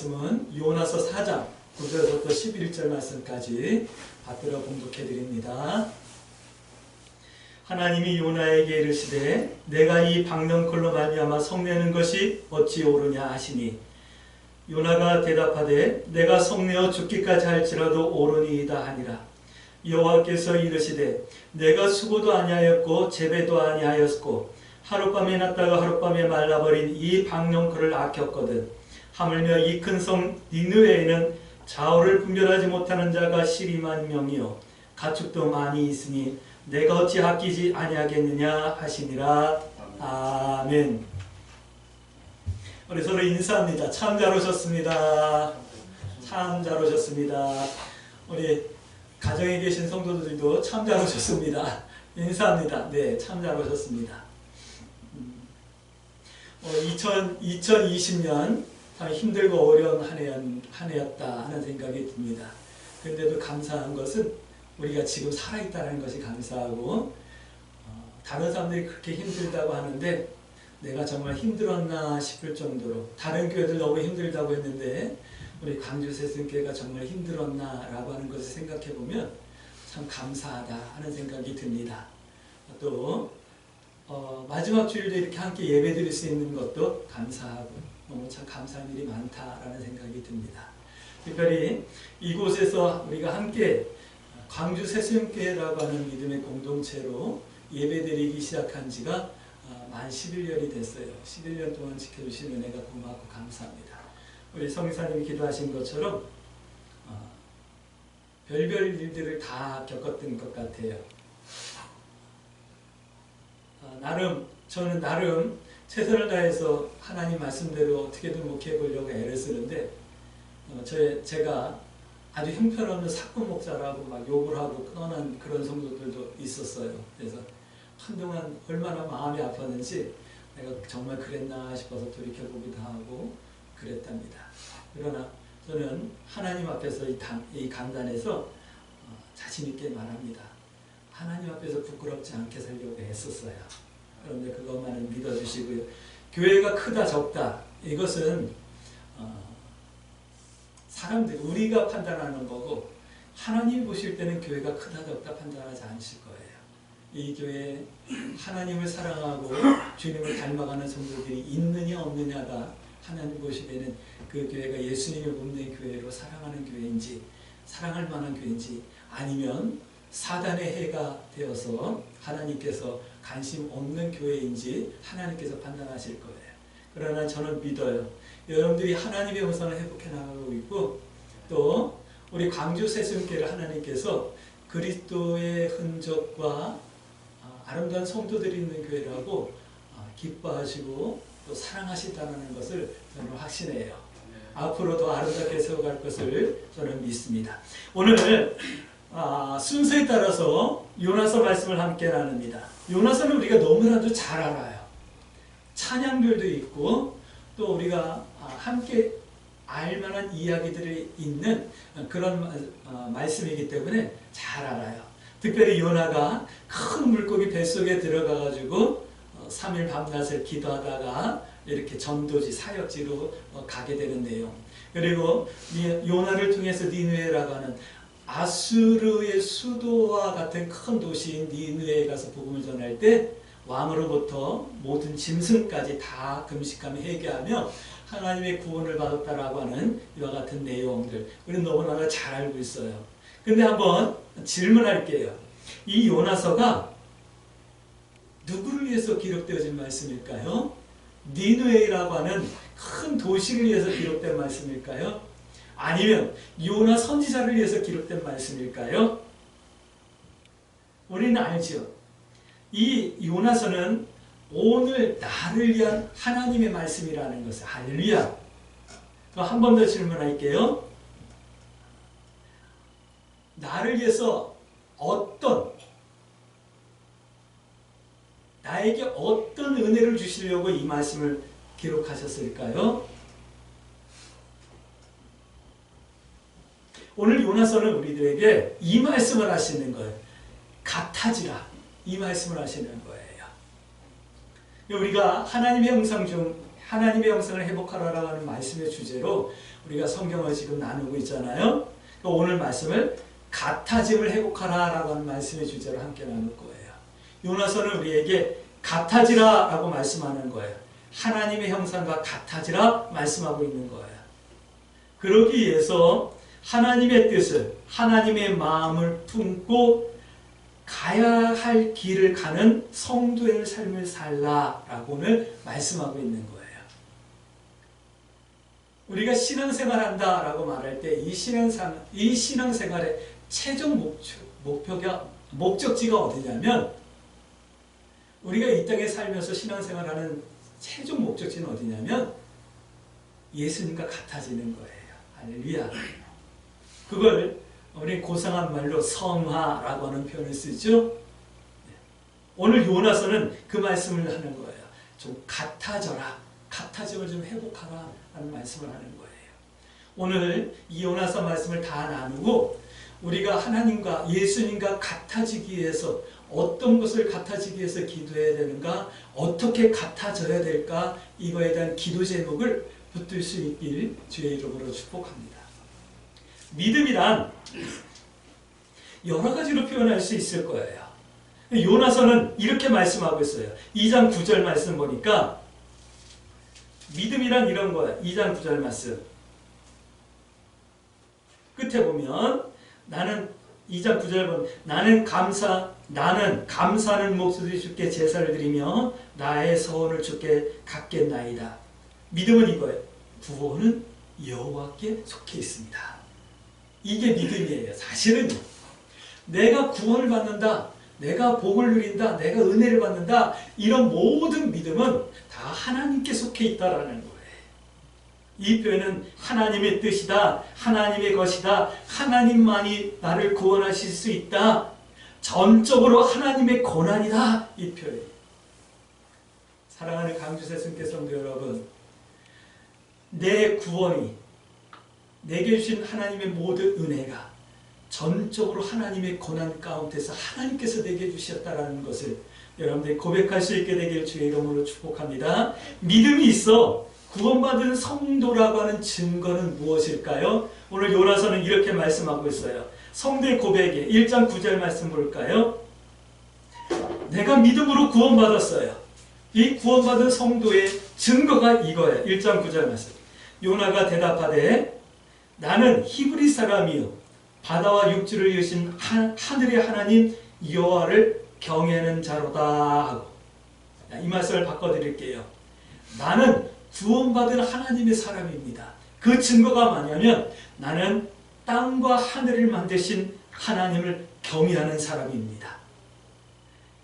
말씀은 요나서 4장 9절부터 11절 말씀까지 받들어 봉독해 드립니다. 하나님이 요나에게 이르시되 내가 이 박넝쿨로 말미암아 성내는 것이 어찌 옳으냐 하시니 요나가 대답하되 내가 성내어 죽기까지 할지라도 옳으니이다 하니라. 여호와께서 이르시되 내가 수고도 아니하였고 재배도 아니하였고 하룻밤에 났다가 하룻밤에 말라버린 이 박넝쿨을 아꼈거든. 하물며 이 큰 성 니느웨에는 좌우를 분별하지 못하는 자가 12만 명이요 가축도 많이 있으니 내가 어찌 아끼지 아니하겠느냐 하시니라. 아멘. 우리 서로 인사합니다. 참 잘 오셨습니다. 참 잘 오셨습니다. 우리 가정에 계신 성도들도 참 잘 오셨습니다. 인사합니다. 네, 참 잘 오셨습니다. 2020년 참 힘들고 어려운 한 해였다 하는 생각이 듭니다. 그런데도 감사한 것은 우리가 지금 살아있다는 것이 감사하고, 다른 사람들이 그렇게 힘들다고 하는데 내가 정말 힘들었나 싶을 정도로, 다른 교회들 너무 힘들다고 했는데 우리 광주새순교회가 정말 힘들었나 라고 하는 것을 생각해 보면 참 감사하다 하는 생각이 듭니다. 또 마지막 주일도 이렇게 함께 예배 드릴 수 있는 것도 감사하고 너무 참 감사한 일이 많다라는 생각이 듭니다. 특별히 이곳에서 우리가 함께 광주새순교회라고 하는 믿음의 공동체로 예배드리기 시작한 지가 만 11년이 됐어요. 11년 동안 지켜주신 은혜가 고맙고 감사합니다. 우리 성의사님이 기도하신 것처럼 별별 일들을 다 겪었던 것 같아요. 저는 나름 최선을 다해서 하나님 말씀대로 어떻게든 목회해 보려고 애를 쓰는데 제가 아주 형편없는 사건 목사라고 막 욕을 하고 떠난 그런 성도들도 있었어요. 그래서 한동안 얼마나 마음이 아팠는지 내가 정말 그랬나 싶어서 돌이켜보기도 하고 그랬답니다. 그러나 저는 하나님 앞에서 이 강단에서 자신 있게 말합니다. 하나님 앞에서 부끄럽지 않게 살려고 애썼어요. 그런데 그것만은 믿어주시고요. 교회가 크다 적다 이것은 사람들 우리가 판단하는 거고, 하나님 보실 때는 교회가 크다 적다 판단하지 않으실 거예요. 이 교회에 하나님을 사랑하고 주님을 닮아가는 성도들이 있느냐 없느냐가 하나님 보시기에는 그 교회가 예수님을 묻는 교회로 사랑하는 교회인지, 사랑할 만한 교회인지, 아니면 사단의 해가 되어서 하나님께서 관심 없는 교회인지 하나님께서 판단하실 거예요. 그러나 저는 믿어요. 여러분들이 하나님의 형상을 회복해 나가고 있고, 또 우리 광주새순교회를 하나님께서 그리스도의 흔적과 아름다운 성도들이 있는 교회라고 기뻐하시고 또 사랑하신다는 것을 저는 확신해요. 앞으로 더 아름답게 세워갈 것을 저는 믿습니다. 오늘 순서에 따라서 요나서 말씀을 함께 나눕니다. 요나서는 우리가 너무나도 잘 알아요. 찬양들도 있고 또 우리가 함께 알만한 이야기들이 있는 그런 말씀이기 때문에 잘 알아요. 특별히 요나가 큰 물고기 뱃속에 들어가가지고 3일 밤낮을 기도하다가 이렇게 전도지 사역지로 가게 되는 내용, 그리고 요나를 통해서 니느웨라고 하는 아수르의 수도와 같은 큰 도시인 니느웨에 가서 복음을 전할 때 왕으로부터 모든 짐승까지 다 금식하며 회개하며 하나님의 구원을 받았다라고 하는 이와 같은 내용들 우리는 너무나 잘 알고 있어요. 근데 한번 질문할게요. 이 요나서가 누구를 위해서 기록되어진 말씀일까요? 니느웨라고 하는 큰 도시를 위해서 기록된 말씀일까요? 아니면 요나 선지자를 위해서 기록된 말씀일까요? 우리는 알죠. 이 요나서는 오늘 나를 위한 하나님의 말씀이라는 것을, 할렐루야. 한 번 더 질문할게요. 나를 위해서 나에게 어떤 은혜를 주시려고 이 말씀을 기록하셨을까요? 오늘 요나서는 우리들에게 이 말씀을 하시는 거예요. 같아지라. 이 말씀을 하시는 거예요. 우리가 하나님의 형상 중 하나님의 형상을 회복하라라고 하는 말씀의 주제로 우리가 성경을 지금 나누고 있잖아요. 오늘 말씀을 같아짐을 회복하라라고 하는 말씀의 주제로 함께 나눌 거예요. 요나서는 우리에게 같아지라라고 말씀하는 거예요. 하나님의 형상과 같아지라 말씀하고 있는 거예요. 그러기 위해서 하나님의 뜻을, 하나님의 마음을 품고 가야 할 길을 가는 성도의 삶을 살라라고 오늘 말씀하고 있는 거예요. 우리가 신앙생활한다라고 말할 때 이 신앙생활의 최종 목적지가 어디냐면, 우리가 이 땅에 살면서 신앙생활하는 최종 목적지는 어디냐면 예수님과 같아지는 거예요. 할렐루야. 그걸 우리 고상한 말로 성화라고 하는 표현을 쓰죠. 오늘 요나서는 그 말씀을 하는 거예요. 좀 같아져라, 같아짐을 좀 회복하라 하는 말씀을 하는 거예요. 오늘 이 요나서 말씀을 다 나누고 우리가 하나님과 예수님과 같아지기 위해서 어떤 것을 같아지기 위해서 기도해야 되는가, 어떻게 같아져야 될까, 이거에 대한 기도 제목을 붙들 수 있길 주의 이름으로 축복합니다. 믿음이란 여러 가지로 표현할 수 있을 거예요. 요나서는 이렇게 말씀하고 있어요. 2장 9절 말씀 보니까 믿음이란 이런 거예요. 2장 9절 말씀 끝에 보면 나는 2장 9절 보면 나는 감사하는 목소리 주께 제사를 드리며 나의 서원을 주께 갚겠나이다. 믿음은 이거예요. 구원은 여호와께 속해 있습니다. 이게 믿음이에요. 사실은 내가 구원을 받는다, 내가 복을 누린다, 내가 은혜를 받는다, 이런 모든 믿음은 다 하나님께 속해 있다라는 거예요. 이 표현은 하나님의 뜻이다, 하나님의 것이다, 하나님만이 나를 구원하실 수 있다, 전적으로 하나님의 권한이다, 이 표현. 사랑하는 강주세승께 성도 여러분, 내 구원이, 내게 주신 하나님의 모든 은혜가 전적으로 하나님의 권한 가운데서 하나님께서 내게 주셨다라는 것을 여러분들이 고백할 수 있게 되길 주의 이름으로 축복합니다. 믿음이 있어 구원받은 성도라고 하는 증거는 무엇일까요? 오늘 요나서는 이렇게 말씀하고 있어요. 성도의 고백에 1장 9절 말씀 볼까요? 내가 믿음으로 구원받았어요. 이 구원받은 성도의 증거가 이거예요. 1장 9절 말씀. 요나가 대답하되 나는 히브리 사람이요 바다와 육지를 이으신 하늘의 하나님 여호와를 경외하는 자로다 하고, 이 말씀을 바꿔드릴게요. 나는 구원받은 하나님의 사람입니다. 그 증거가 뭐냐면 나는 땅과 하늘을 만드신 하나님을 경외하는 사람입니다.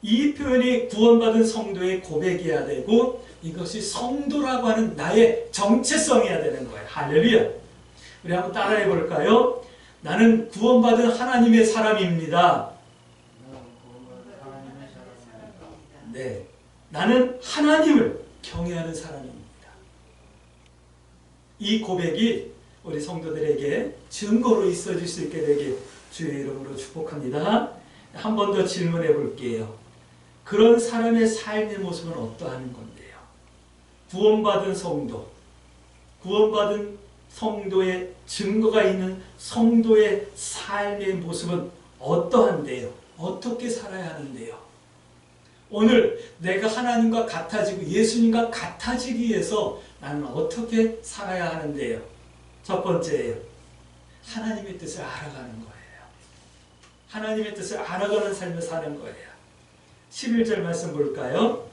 이 표현이 구원받은 성도의 고백이어야 되고, 이것이 성도라고 하는 나의 정체성이어야 되는 거예요. 할렐루야. 우리 한번 따라해 볼까요? 나는 구원받은 하나님의 사람입니다. 네, 나는 하나님을 경외하는 사람입니다. 이 고백이 우리 성도들에게 증거로 있어질 수 있게 되길 주의 이름으로 축복합니다. 한 번 더 질문해 볼게요. 그런 사람의 삶의 모습은 어떠한 건데요? 구원받은 성도, 구원받은 성도의 증거가 있는 성도의 삶의 모습은 어떠한데요? 어떻게 살아야 하는데요? 오늘 내가 하나님과 같아지고 예수님과 같아지기 위해서 나는 어떻게 살아야 하는데요? 첫 번째예요. 하나님의 뜻을 알아가는 거예요. 하나님의 뜻을 알아가는 삶을 사는 거예요. 11절 말씀 볼까요?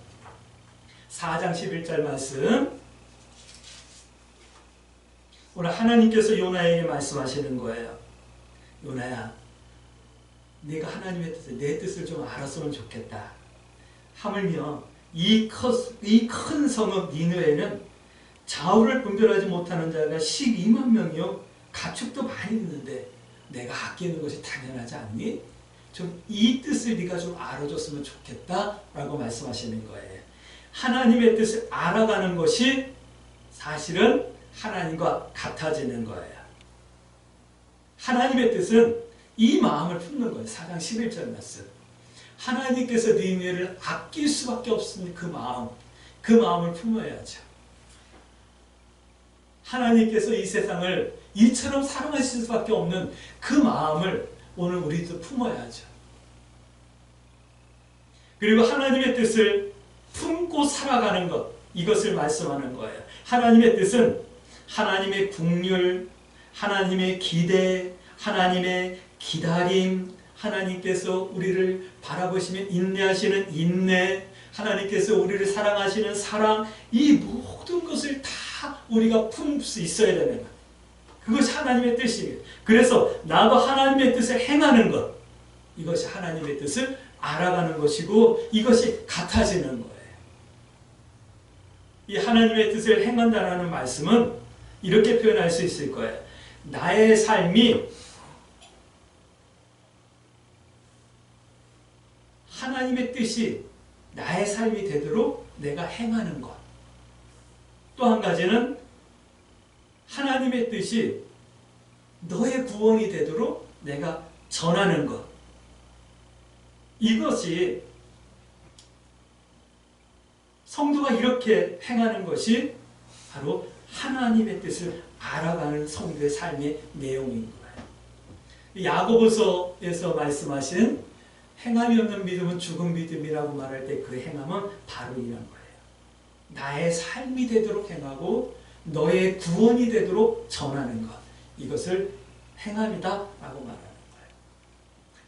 4장 11절 말씀. 오늘 하나님께서 요나에게 말씀하시는 거예요. 요나야, 네가 하나님의 뜻을, 내 뜻을 좀 알았으면 좋겠다. 하물며 이 큰 성읍 니느웨는 좌우를 분별하지 못하는 자가 12만 명이요 가축도 많이 있는데 내가 아끼는 것이 당연하지 않니? 좀 이 뜻을 네가 좀 알아줬으면 좋겠다 라고 말씀하시는 거예요. 하나님의 뜻을 알아가는 것이 사실은 하나님과 같아지는 거예요. 하나님의 뜻은 이 마음을 품는 거예요. 4장 11절 말씀. 하나님께서 니느웨를 아낄 수밖에 없으니 그 마음을 품어야죠. 하나님께서 이 세상을 이처럼 사랑하실 수밖에 없는 그 마음을 오늘 우리도 품어야죠. 그리고 하나님의 뜻을 품고 살아가는 것, 이것을 말씀하는 거예요. 하나님의 뜻은 하나님의 긍휼, 하나님의 기대, 하나님의 기다림, 하나님께서 우리를 바라보시며 인내하시는 인내, 하나님께서 우리를 사랑하시는 사랑, 이 모든 것을 다 우리가 품을 수 있어야 되는 것. 그것이 하나님의 뜻이에요. 그래서 나도 하나님의 뜻을 행하는 것, 이것이 하나님의 뜻을 알아가는 것이고 이것이 같아지는 거예요. 이 하나님의 뜻을 행한다는 말씀은 이렇게 표현할 수 있을 거예요. 나의 삶이 하나님의 뜻이 나의 삶이 되도록 내가 행하는 것. 또 한 가지는 하나님의 뜻이 너의 구원이 되도록 내가 전하는 것. 이것이 성도가 이렇게 행하는 것이 바로 하나님의 뜻을 알아가는 성도의 삶의 내용인 거예요. 야고보서에서 말씀하신 행함이 없는 믿음은 죽은 믿음이라고 말할 때 그 행함은 바로 이런 거예요. 나의 삶이 되도록 행하고 너의 구원이 되도록 전하는 것. 이것을 행함이다 라고 말하는 거예요.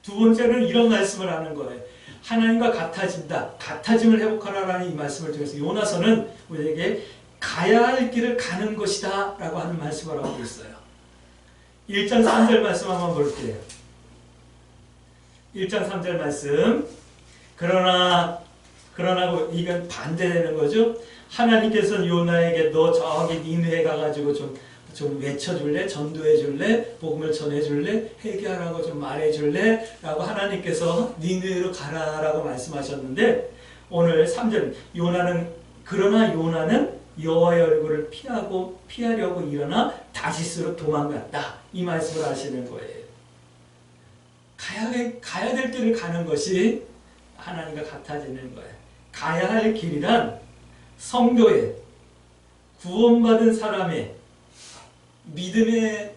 두 번째는 이런 말씀을 하는 거예요. 하나님과 같아진다. 같아짐을 회복하라라는 이 말씀을 통해서 요나서는 우리에게 가야 할 길을 가는 것이다 라고 하는 말씀을 하고 있어요. 1장 3절 말씀 한번 볼게요. 1장 3절 말씀. 그러나 이건 반대되는 거죠. 하나님께서는 요나에게 너 저기 니느웨 가가지고 좀 외쳐줄래? 전도해줄래? 복음을 전해줄래? 회개하라고 좀 말해줄래? 라고 하나님께서 니느웨로 가라라고 말씀하셨는데 오늘 3절 그러나 요나는 여호와의 얼굴을 피하려고 일어나 다시스로 도망갔다. 이 말씀을 하시는 거예요. 가야 될 길을 가는 것이 하나님과 같아지는 거예요. 가야 할 길이란 성도의 구원받은 사람의 믿음의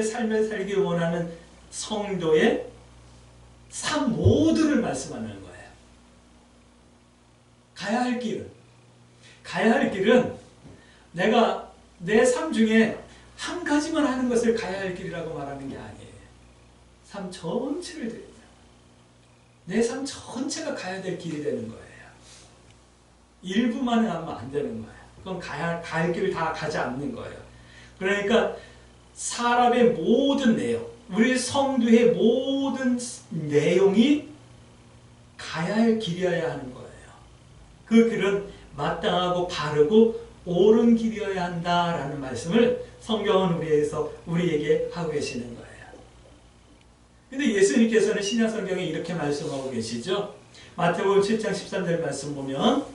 삶을 살기 원하는 성도의 삶 모두를 말씀하는 거예요. 가야 할 길은 내가 내 삶 중에 한 가지만 하는 것을 가야 할 길이라고 말하는 게 아니에요. 삶 전체를 드립니다. 내 삶 전체가 가야 될 길이 되는 거예요. 일부만 하면 안 되는 거예요. 그건 갈 길을 다 가지 않는 거예요. 그러니까 사람의 모든 내용, 우리 성도의 모든 내용이 가야 할 길이어야 하는 거예요. 그 길은 마땅하고 바르고 옳은 길이어야 한다라는 말씀을 성경은 우리에게 하고 계시는 거예요. 근데 예수님께서는 신약성경에 이렇게 말씀하고 계시죠. 마태복음 7장 13절 말씀 보면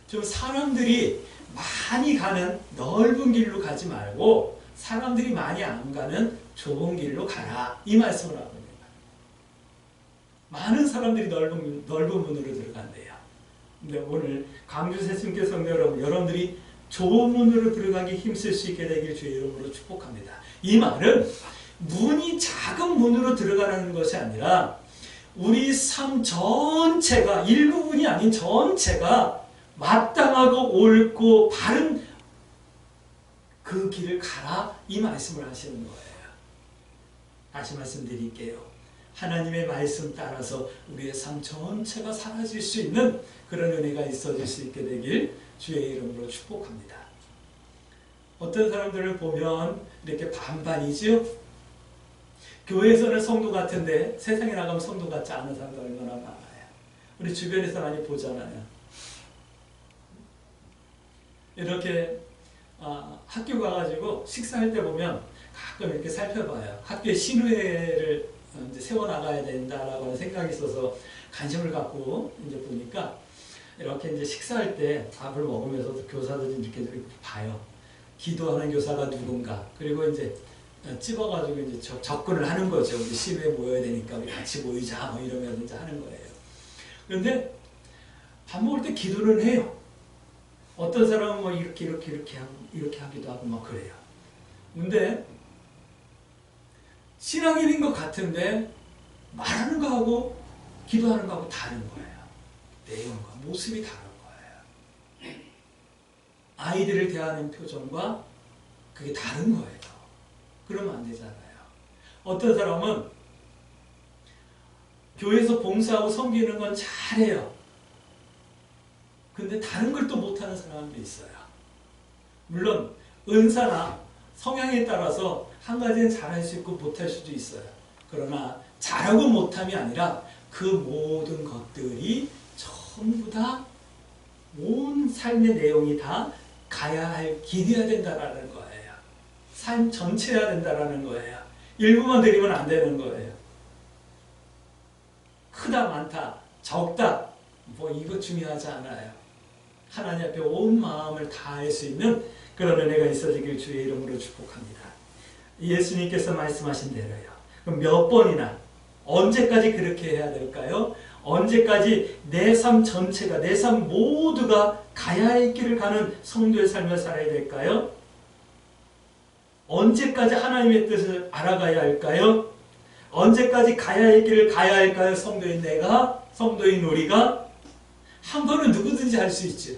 좀 사람들이 많이 가는 넓은 길로 가지 말고 사람들이 많이 안 가는 좁은 길로 가라. 이 말씀을 하고 있습니다. 많은 사람들이 넓은 문으로 들어간대요. 근데 오늘 광주 새순교 성도 여러분들이 좁은 문으로 들어가기 힘쓸 수 있게 되길 주의 이름으로 축복합니다. 이 말은 문이 작은 문으로 들어가는 것이 아니라 우리 삶 전체가 일부분이 아닌 전체가 마땅하고 옳고 바른 그 길을 가라 이 말씀을 하시는 거예요. 다시 말씀드릴게요. 하나님의 말씀 따라서 우리의 삶 전체가 사라질 수 있는 그런 은혜가 있어질 수 있게 되길 주의 이름으로 축복합니다. 어떤 사람들을 보면 이렇게 반반이죠. 교회에서는 성도 같은데 세상에 나가면 성도 같지 않은 사람도 얼마나 많아요. 우리 주변에서 많이 보잖아요. 이렇게 학교 가가지고 식사할 때 보면 가끔 이렇게 살펴봐요. 학교에 신우회를 이제 세워나가야 된다라고 하는 생각이 있어서 관심을 갖고 이제 보니까 이렇게 이제 식사할 때 밥을 먹으면서도 교사들이 이렇게 봐요. 기도하는 교사가 누군가. 그리고 이제 찝어가지고 이제 접근을 하는 거죠. 우리 신우회 모여야 되니까 우리 같이 모이자 뭐 이러면서 이제 하는 거예요. 그런데 밥 먹을 때 기도를 해요. 어떤 사람은 뭐 이렇게 하기도 하고 막 그래요. 근데 신앙인인 것 같은데 말하는 거하고 기도하는 거하고 다른 거예요. 내용과 모습이 다른 거예요. 아이들을 대하는 표정과 그게 다른 거예요. 그러면 안 되잖아요. 어떤 사람은 교회에서 봉사하고 섬기는 건 잘해요. 근데 다른 걸 또 못하는 사람도 있어요. 물론 은사나 성향에 따라서 한 가지는 잘할 수 있고 못할 수도 있어요. 그러나 잘하고 못함이 아니라 그 모든 것들이 전부 다 온 삶의 내용이 다 가야 할 길이어야 된다라는 거예요. 삶 전체여야 된다라는 거예요. 일부만 드리면 안 되는 거예요. 크다 많다 적다 뭐 이거 중요하지 않아요. 하나님 앞에 온 마음을 다할 수 있는 그런 은혜가 있어지길 주의 이름으로 축복합니다. 예수님께서 말씀하신 대로요. 그럼 몇 번이나 언제까지 그렇게 해야 될까요? 언제까지 내 삶 전체가 내 삶 모두가 가야 할 길을 가는 성도의 삶을 살아야 될까요? 언제까지 하나님의 뜻을 알아가야 할까요? 언제까지 가야 할 길을 가야 할까요? 성도인 내가, 성도인 우리가 한 번은 누구든지 할 수 있죠.